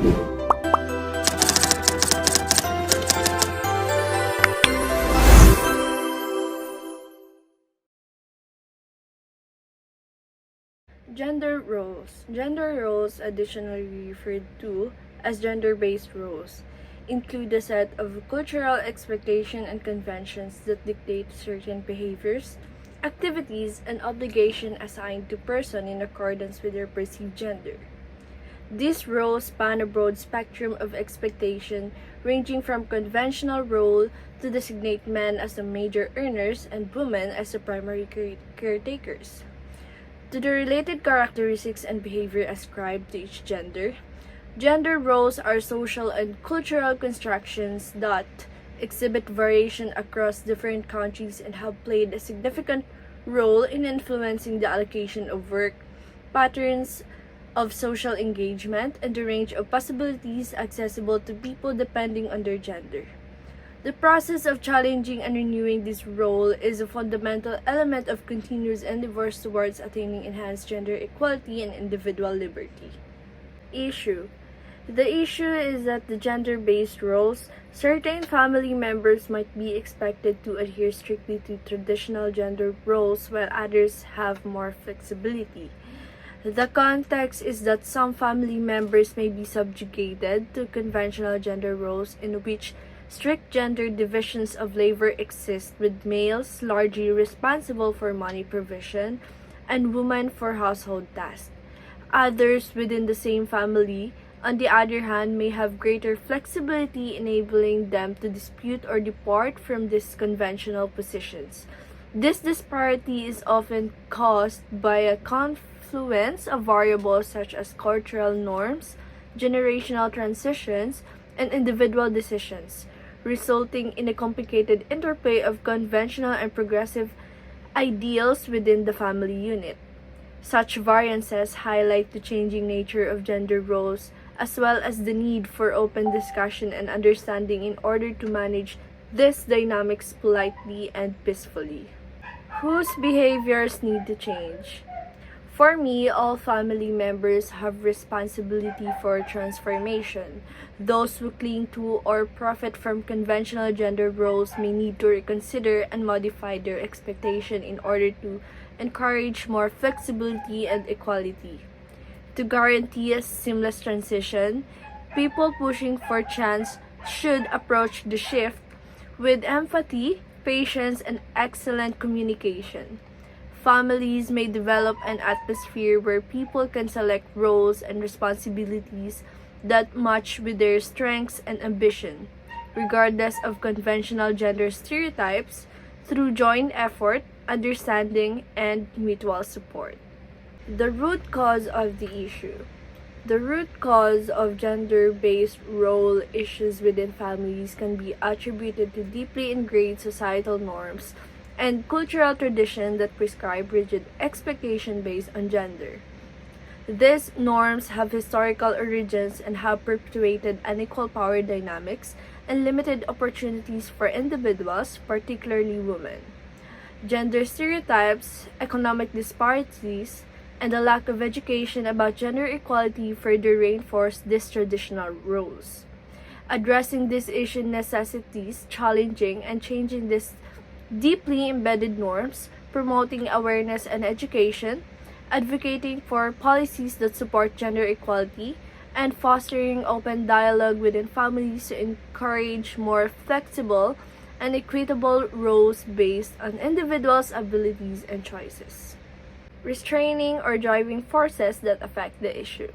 Gender roles. Gender roles, additionally referred to as gender-based roles, include a set of cultural expectations and conventions that dictate certain behaviors, activities, and obligations assigned to person in accordance with their perceived gender. These roles span a broad spectrum of expectation, ranging from conventional role to designate men as the major earners and women as the primary caretakers. To the related characteristics and behavior ascribed to each gender, gender roles are social and cultural constructions that exhibit variation across different countries and have played a significant role in influencing the allocation of work, patterns of social engagement, and the range of possibilities accessible to people depending on their gender. The process of challenging and renewing this role is a fundamental element of continuous endeavors towards attaining enhanced gender equality and individual liberty. Issue. The issue is that the gender-based roles, certain family members might be expected to adhere strictly to traditional gender roles while others have more flexibility. The context is that some family members may be subjugated to conventional gender roles in which strict gender divisions of labor exist, with males largely responsible for money provision and women for household tasks. Others within the same family, on the other hand, may have greater flexibility, enabling them to dispute or depart from these conventional positions. This disparity is often caused by a confluence of variables such as cultural norms, generational transitions, and individual decisions, resulting in a complicated interplay of conventional and progressive ideals within the family unit. Such variances highlight the changing nature of gender roles, as well as the need for open discussion and understanding in order to manage these dynamics politely and peacefully. Whose behaviors need to change? For me, all family members have responsibility for transformation. Those who cling to or profit from conventional gender roles may need to reconsider and modify their expectation in order to encourage more flexibility and equality. To guarantee a seamless transition, people pushing for change should approach the shift with empathy, patience, and excellent communication. Families may develop an atmosphere where people can select roles and responsibilities that match with their strengths and ambition, regardless of conventional gender stereotypes, through joint effort, understanding, and mutual support. The root cause of the issue. The root cause of gender-based role issues within families can be attributed to deeply ingrained societal norms and cultural tradition that prescribe rigid expectation based on gender. These norms have historical origins and have perpetuated unequal power dynamics and limited opportunities for individuals, particularly women. Gender stereotypes, economic disparities, and the lack of education about gender equality further reinforce these traditional roles. Addressing this issue necessitates challenging and changing these deeply embedded norms, promoting awareness and education, advocating for policies that support gender equality, and fostering open dialogue within families to encourage more flexible and equitable roles based on individuals' abilities and choices. Restraining or driving forces that affect the issue.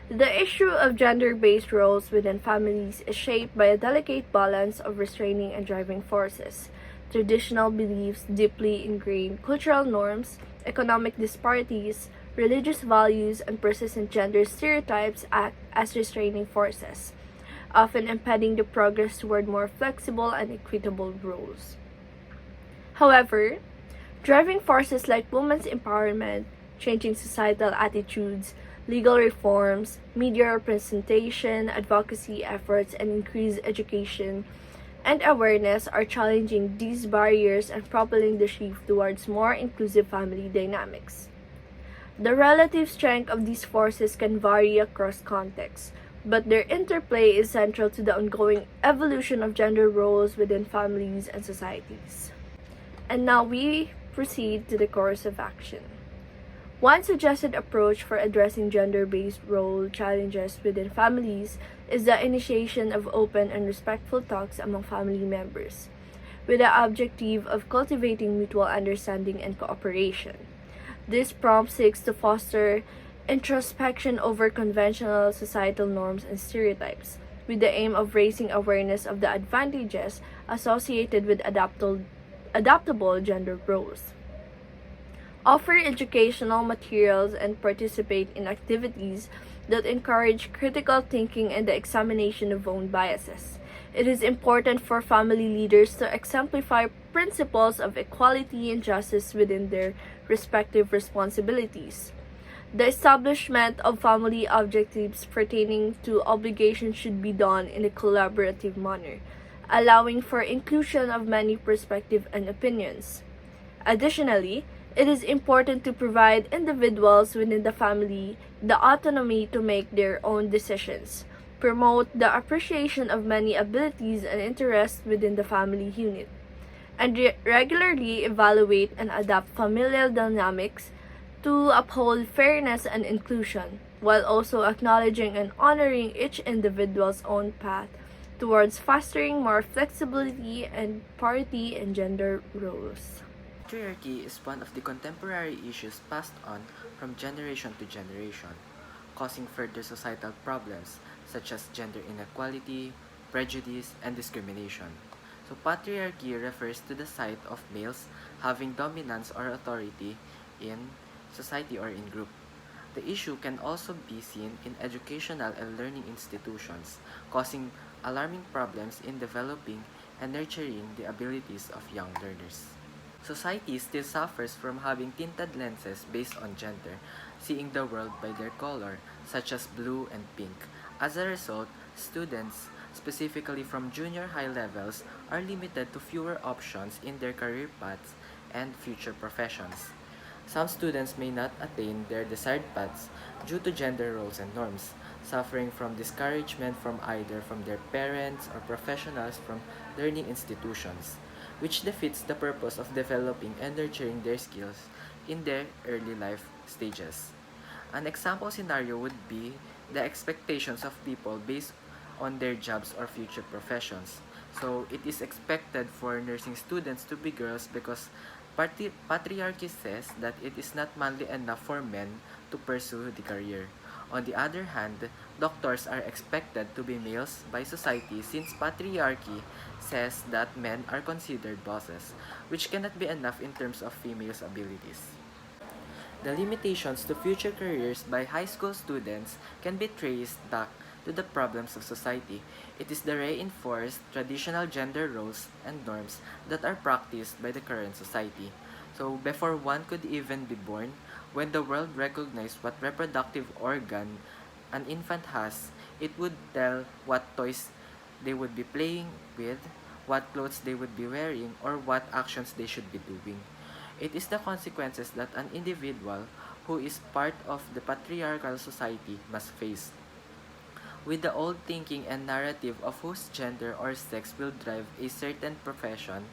The issue of gender-based roles within families is shaped by a delicate balance of restraining and driving forces. Traditional beliefs, deeply ingrained cultural norms, economic disparities, religious values, and persistent gender stereotypes act as restraining forces, often impeding the progress toward more flexible and equitable roles. However, driving forces like women's empowerment, changing societal attitudes, legal reforms, media representation, advocacy efforts, and increased education and awareness are challenging these barriers and propelling the shift towards more inclusive family dynamics. The relative strength of these forces can vary across contexts. but their interplay is central to the ongoing evolution of gender roles within families and societies. And now we proceed to the course of action. One suggested approach for addressing gender based role challenges within families is the initiation of open and respectful talks among family members, with the objective of cultivating mutual understanding and cooperation. This prompt seeks to foster introspection over conventional societal norms and stereotypes, with the aim of raising awareness of the advantages associated with adaptable gender roles. Offer educational materials and participate in activities that encourage critical thinking and the examination of own biases. It is important for family leaders to exemplify principles of equality and justice within their respective responsibilities. The establishment of family objectives pertaining to obligations should be done in a collaborative manner, allowing for inclusion of many perspectives and opinions. Additionally, it is important to provide individuals within the family the autonomy to make their own decisions, promote the appreciation of many abilities and interests within the family unit, and regularly evaluate and adapt familial dynamics to uphold fairness and inclusion, while also acknowledging and honoring each individual's own path towards fostering more flexibility and parity in gender roles. Patriarchy is one of the contemporary issues passed on from generation to generation, causing further societal problems such as gender inequality, prejudice, and discrimination. So, patriarchy refers to the sight of males having dominance or authority in society or in group. The issue can also be seen in educational and learning institutions, causing alarming problems in developing and nurturing the abilities of young learners. Society still suffers from having tinted lenses based on gender, seeing the world by their color, such as blue and pink. As a result, students, specifically from junior high levels, are limited to fewer options in their career paths and future professions. Some students may not attain their desired paths due to gender roles and norms, suffering from discouragement from either from their parents or professionals from learning institutions, which defeats the purpose of developing and nurturing their skills in their early life stages. An example scenario would be the expectations of people based on their jobs or future professions. So it is expected for nursing students to be girls because patriarchy says that it is not manly enough for men to pursue the career. On the other hand, doctors are expected to be males by society since patriarchy says that men are considered bosses, which cannot be enough in terms of females' abilities. The limitations to future careers by high school students can be traced back to the problems of society. It is the reinforced traditional gender roles and norms that are practiced by the current society. So, before one could even be born, when the world recognized what reproductive organ an infant has, it would tell what toys they would be playing with, what clothes they would be wearing, or what actions they should be doing. It is the consequences that an individual who is part of the patriarchal society must face. With the old thinking and narrative of whose gender or sex will drive a certain profession,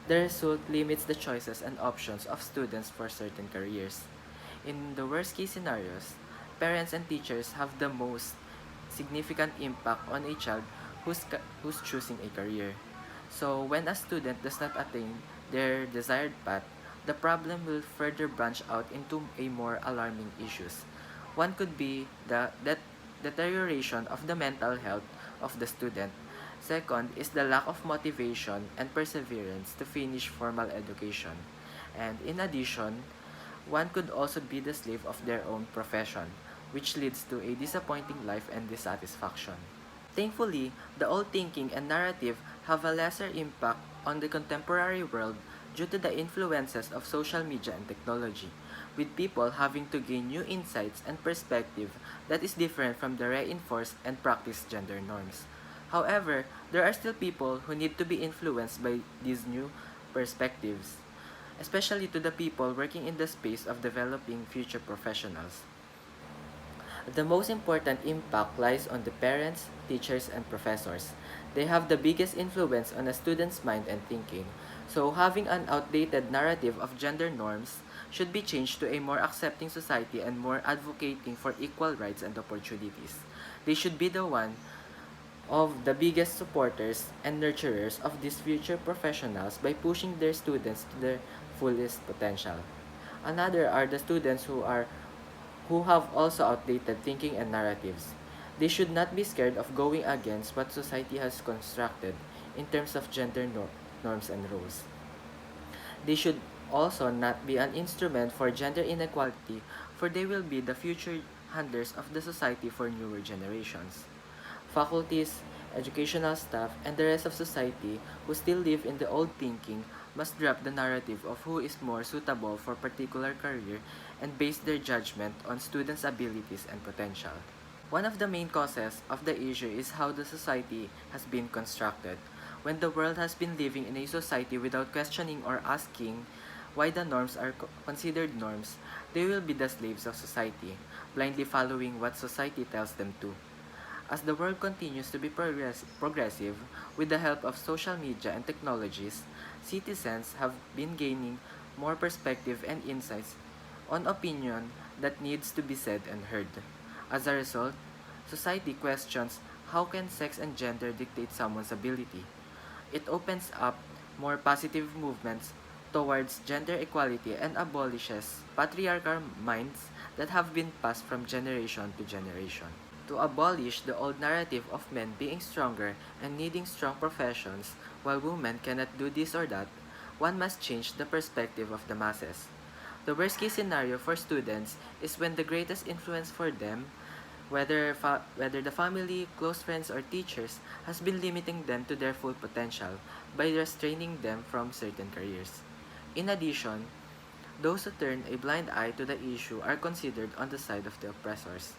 the result limits the choices and options of students for certain careers. In the worst case scenarios, parents and teachers have the most significant impact on a child who's choosing a career. So, when a student does not attain their desired path, the problem will further branch out into a more alarming issues. One could be the deterioration of the mental health of the student. Second is the lack of motivation and perseverance to finish formal education. And in addition, one could also be the slave of their own profession, which leads to a disappointing life and dissatisfaction. Thankfully, the old thinking and narrative have a lesser impact on the contemporary world due to the influences of social media and technology, with people having to gain new insights and perspective that is different from the reinforced and practiced gender norms. However, there are still people who need to be influenced by these new perspectives, especially to the people working in the space of developing future professionals. The most important impact lies on the parents, teachers, and professors. They have the biggest influence on a student's mind and thinking. So, having an outdated narrative of gender norms should be changed to a more accepting society and more advocating for equal rights and opportunities. They should be the one of the biggest supporters and nurturers of these future professionals by pushing their students to their fullest potential. Another are the students who have also outdated thinking and narratives. They should not be scared of going against what society has constructed in terms of norms and roles. They should also not be an instrument for gender inequality, for they will be the future handlers of the society for newer generations. Faculties, educational staff, and the rest of society who still live in the old thinking must drop the narrative of who is more suitable for particular career and base their judgment on students' abilities and potential. One of the main causes of the issue is how the society has been constructed. When the world has been living in a society without questioning or asking why the norms are considered norms, they will be the slaves of society, blindly following what society tells them to. As the world continues to be progressive with the help of social media and technologies, citizens have been gaining more perspective and insights on opinion that needs to be said and heard. As a result, society questions how can sex and gender dictate someone's ability. It opens up more positive movements towards gender equality and abolishes patriarchal minds that have been passed from generation to generation. To abolish the old narrative of men being stronger and needing strong professions while women cannot do this or that, one must change the perspective of the masses. The worst case scenario for students is when the greatest influence for them, whether the family, close friends, or teachers, has been limiting them to their full potential by restraining them from certain careers. In addition, those who turn a blind eye to the issue are considered on the side of the oppressors.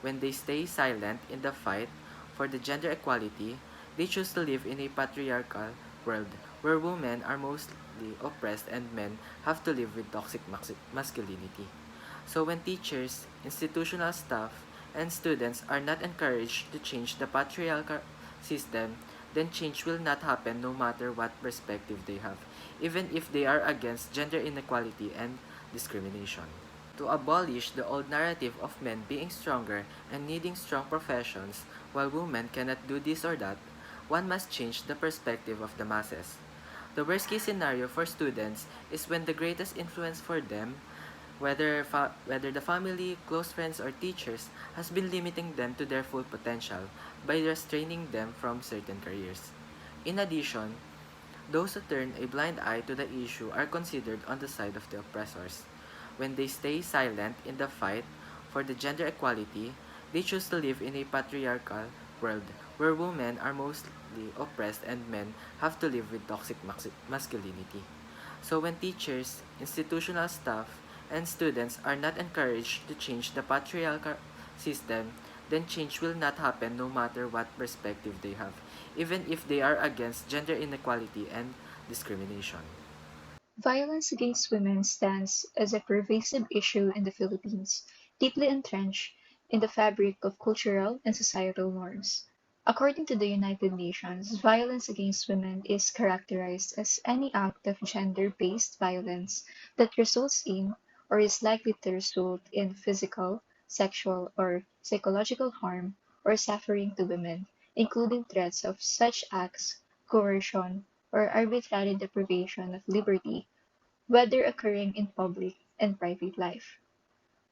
When they stay silent in the fight for the gender equality, they choose to live in a patriarchal world where women are mostly oppressed and men have to live with toxic masculinity. So when teachers, institutional staff, and students are not encouraged to change the patriarchal system, then change will not happen no matter what perspective they have, even if they are against gender inequality and discrimination. To abolish the old narrative of men being stronger and needing strong professions while women cannot do this or that, one must change the perspective of the masses. The worst case scenario for students is when the greatest influence for them, whether the family, close friends, or teachers, has been limiting them to their full potential by restraining them from certain careers. In addition, those who turn a blind eye to the issue are considered on the side of the oppressors. When they stay silent in the fight for the gender equality, they choose to live in a patriarchal world where women are mostly oppressed and men have to live with toxic masculinity. So when teachers, institutional staff, and students are not encouraged to change the patriarchal system, then change will not happen no matter what perspective they have, even if they are against gender inequality and discrimination. Violence against women stands as a pervasive issue in the Philippines, deeply entrenched in the fabric of cultural and societal norms. According to the United Nations, violence against women is characterized as any act of gender-based violence that results in or is likely to result in physical, sexual, or psychological harm or suffering to women, including threats of such acts, coercion, or arbitrary deprivation of liberty, whether occurring in public and private life.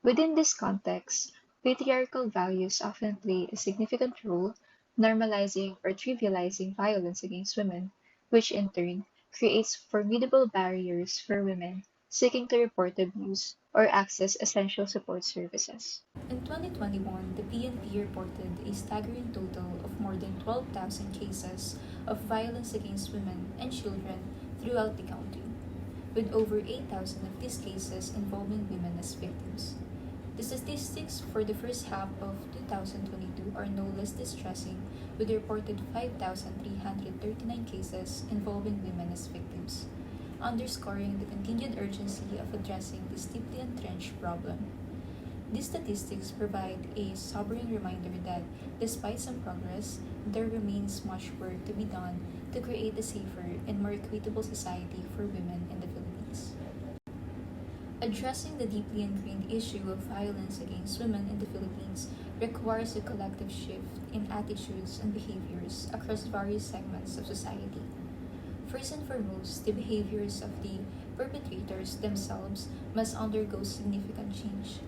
Within this context, patriarchal values often play a significant role normalizing or trivializing violence against women, which in turn creates formidable barriers for women seeking to report abuse or access essential support services. In 2021, the PNP reported a staggering total of more than 12,000 cases of violence against women and children throughout the country, with over 8,000 of these cases involving women as victims. The statistics for the first half of 2022 are no less distressing, with reported 5,339 cases involving women as victims, underscoring the continued urgency of addressing this deeply entrenched problem. These statistics provide a sobering reminder that, despite some progress, there remains much work to be done to create a safer and more equitable society for women in the Philippines. Addressing the deeply ingrained issue of violence against women in the Philippines requires a collective shift in attitudes and behaviors across various segments of society. First and foremost, the behaviors of the perpetrators themselves must undergo significant change.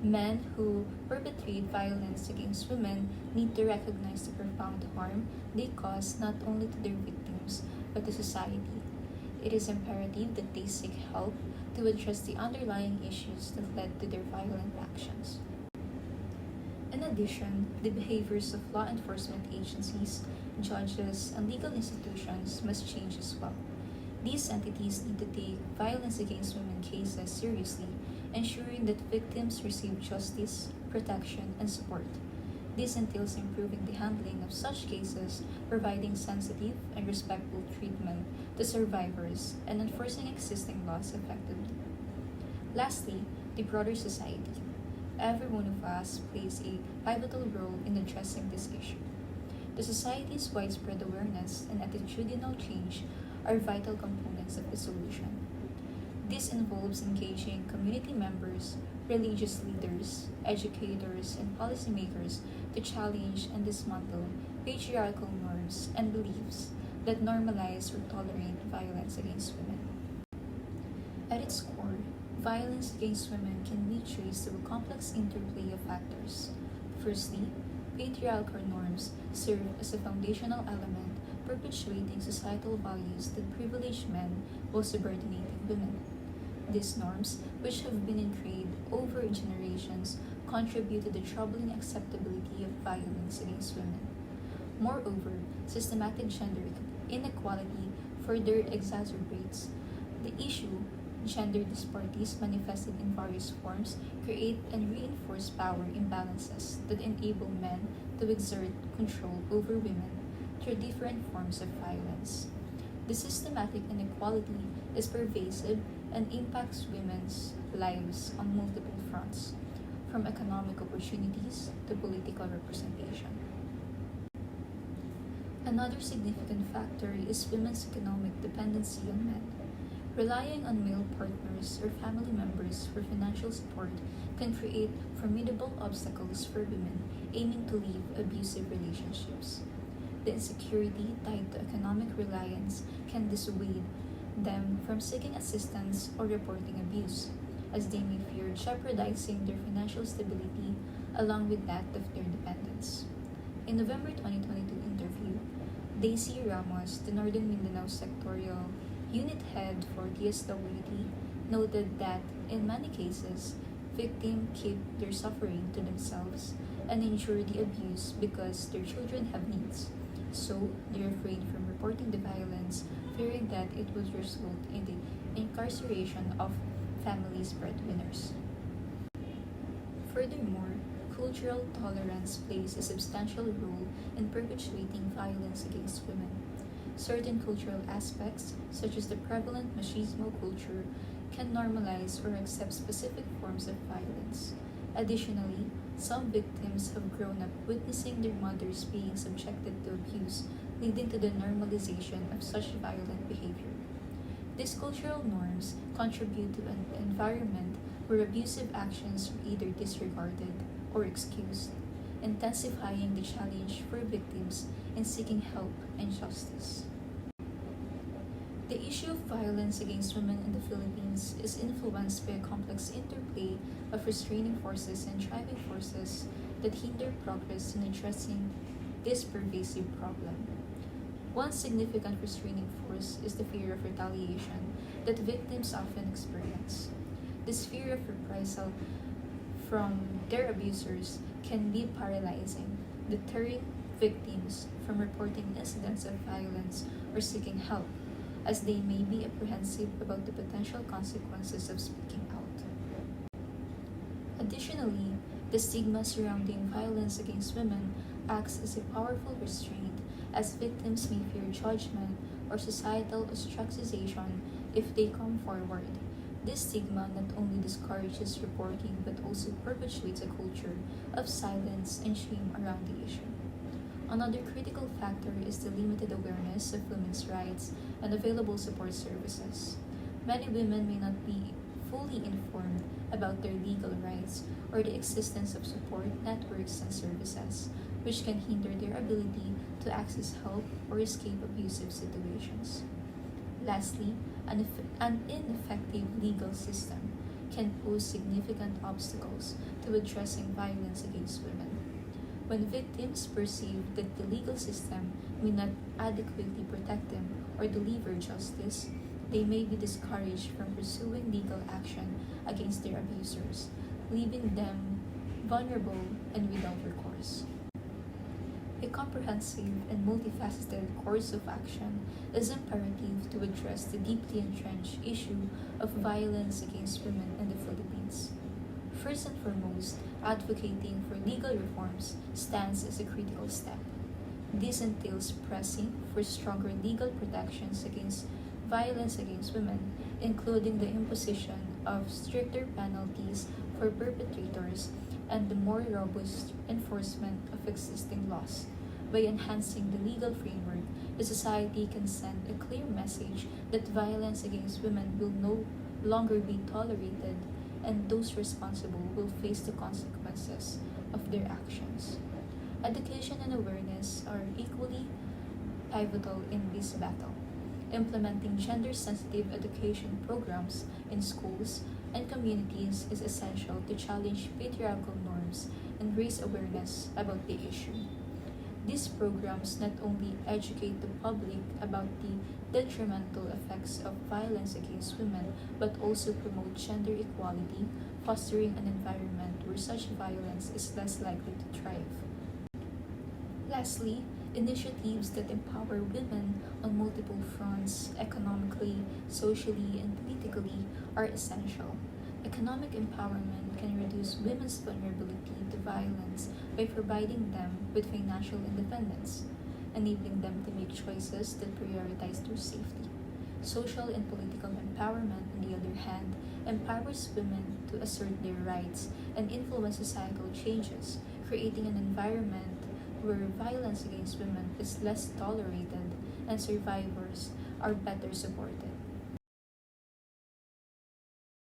Men who perpetrate violence against women need to recognize the profound harm they cause not only to their victims but to society. It is imperative that they seek help to address the underlying issues that led to their violent actions. In addition, the behaviors of law enforcement agencies, judges, and legal institutions must change as well. These entities need to take violence against women cases seriously, ensuring that victims receive justice, protection, and support. This entails improving the handling of such cases, providing sensitive and respectful treatment to survivors, and enforcing existing laws effectively. Lastly, the broader society. Every one of us plays a pivotal role in addressing this issue. The society's widespread awareness and attitudinal change are vital components of the solution. This involves engaging community members, religious leaders, educators, and policymakers to challenge and dismantle patriarchal norms and beliefs that normalize or tolerate violence against women. At its core, violence against women can be traced to a complex interplay of factors. Firstly, patriarchal norms serve as a foundational element perpetuating societal values that privilege men while subordinating women. These norms, which have been ingrained over generations, contribute to the troubling acceptability of violence against women. Moreover, systematic gender inequality further exacerbates the issue. Gender disparities manifested in various forms create and reinforce power imbalances that enable men to exert control over women through different forms of violence. The systematic inequality is pervasive and impacts women's lives on multiple fronts, from economic opportunities to political representation. Another significant factor is women's economic dependency on men. Relying on male partners or family members for financial support can create formidable obstacles for women aiming to leave abusive relationships. The insecurity tied to economic reliance can dissuade them from seeking assistance or reporting abuse, as they may fear jeopardizing their financial stability along with that of their dependents. In November 2022 interview, Daisy Ramos, the Northern Mindanao Sectorial Unit Head for DSWD, noted that in many cases, victims keep their suffering to themselves and endure the abuse because their children have needs. So, they refrain from reporting the violence, fearing that it would result in the incarceration of families' breadwinners. Furthermore, cultural tolerance plays a substantial role in perpetuating violence against women. Certain cultural aspects, such as the prevalent machismo culture, can normalize or accept specific forms of violence. Additionally, some victims have grown up witnessing their mothers being subjected to abuse, leading to the normalization of such violent behavior. These cultural norms contribute to an environment where abusive actions are either disregarded or excused, intensifying the challenge for victims in seeking help and justice. The issue of violence against women in the Philippines is influenced by a complex interplay of restraining forces and driving forces that hinder progress in addressing this pervasive problem. One significant restraining force is the fear of retaliation that victims often experience. This fear of reprisal from their abusers can be paralyzing, deterring victims from reporting incidents of violence or seeking help, as they may be apprehensive about the potential consequences of speaking out. Additionally, the stigma surrounding violence against women acts as a powerful restraint, as victims may fear judgment or societal ostracization if they come forward. This stigma not only discourages reporting but also perpetuates a culture of silence and shame around the issue. Another critical factor is the limited awareness of women's rights and available support services. Many women may not be fully informed about their legal rights or the existence of support networks and services, which can hinder their ability to access help or escape abusive situations. Lastly, an ineffective legal system can pose significant obstacles to addressing violence against women. When victims perceive that the legal system may not adequately protect them or deliver justice, they may be discouraged from pursuing legal action against their abusers, leaving them vulnerable and without recourse. A comprehensive and multifaceted course of action is imperative to address the deeply entrenched issue of violence against women in the Philippines. First and foremost, advocating for legal reforms stands as a critical step. This entails pressing for stronger legal protections against violence against women, including the imposition of stricter penalties for perpetrators and the more robust enforcement of existing laws. By enhancing the legal framework, the society can send a clear message that violence against women will no longer be tolerated and those responsible will face the consequences of their actions. Education and awareness are equally pivotal in this battle. Implementing gender sensitive education programs in schools and communities is essential to challenge patriarchal norms and raise awareness about the issue. These programs not only educate the public about the detrimental effects of violence against women, but also promote gender equality, fostering an environment where such violence is less likely to thrive. Lastly, initiatives that empower women on multiple fronts, economically, socially, and politically, are essential. Economic empowerment can reduce women's vulnerability to violence by providing them with financial independence, enabling them to make choices that prioritize their safety. Social and political empowerment, on the other hand, empowers women to assert their rights and influence societal changes, creating an environment where violence against women is less tolerated and survivors are better supported.